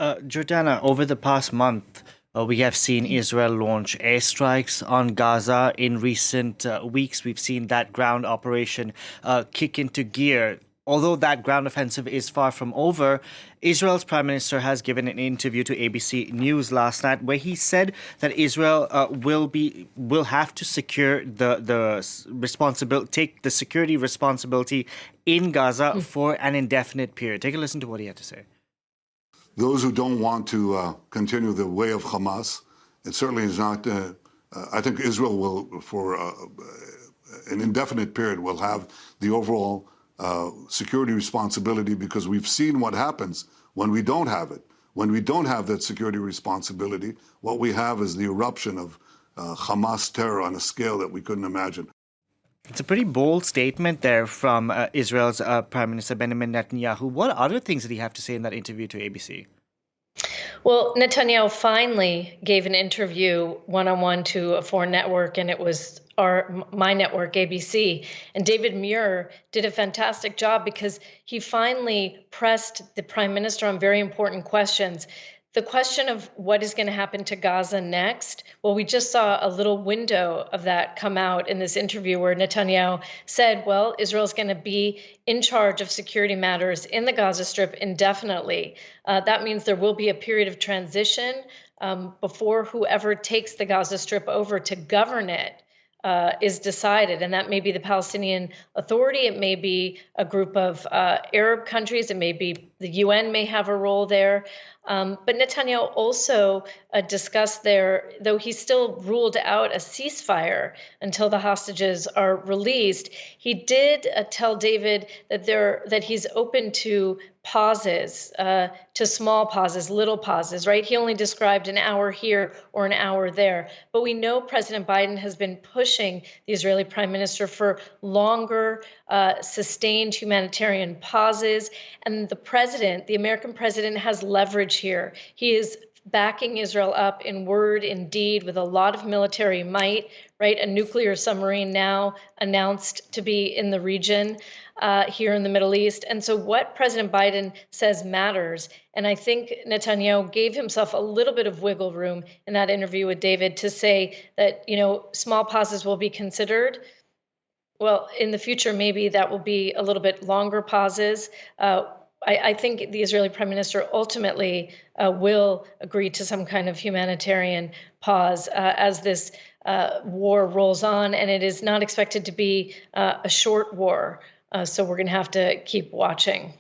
Jordana, over the past month, we have seen Israel launch airstrikes on Gaza. In recent weeks, we've seen that ground operation kick into gear. Although that ground offensive is far from over, Israel's prime minister has given an interview to ABC News last night where he said that Israel will have to secure the responsibility, take the security responsibility in Gaza for an indefinite period. Take a listen to what he had to say. Those who don't want to continue the way of Hamas, it certainly is not. I think Israel will, for an indefinite period, will have the overall security responsibility, because we've seen what happens when we don't have it. When we don't have that security responsibility, what we have is the eruption of Hamas terror on a scale that we couldn't imagine. It's a pretty bold statement there from Israel's Prime Minister Benjamin Netanyahu. What other things did he have to say in that interview to ABC? Well, Netanyahu finally gave an interview one-on-one to a foreign network, and it was my network, ABC. And David Muir did a fantastic job because he finally pressed the prime minister on very important questions. The question of what is going to happen to Gaza next, well, we just saw a little window of that come out in this interview where Netanyahu said, well, Israel's going to be in charge of security matters in the Gaza Strip indefinitely. That means there will be a period of transition before whoever takes the Gaza Strip over to govern it is decided. And that may be the Palestinian Authority. It may be a group of Arab countries. It may be the UN may have a role there. But Netanyahu also discussed there, though he still ruled out a ceasefire until the hostages are released, he did tell David that he's open to pauses, to small pauses, little pauses, right? He only described an hour here or an hour there. But we know President Biden has been pushing the Israeli prime minister for longer, sustained humanitarian pauses. And the American president, has leverage here. He is backing Israel up in word and deed with a lot of military might, right? A nuclear submarine now announced to be in the region here in the Middle East. And so what President Biden says matters. And I think Netanyahu gave himself a little bit of wiggle room in that interview with David to say that, small pauses will be considered. Well, in the future, maybe that will be a little bit longer pauses. I think the Israeli prime minister ultimately will agree to some kind of humanitarian pause as this war rolls on, and it is not expected to be a short war. So we're going to have to keep watching.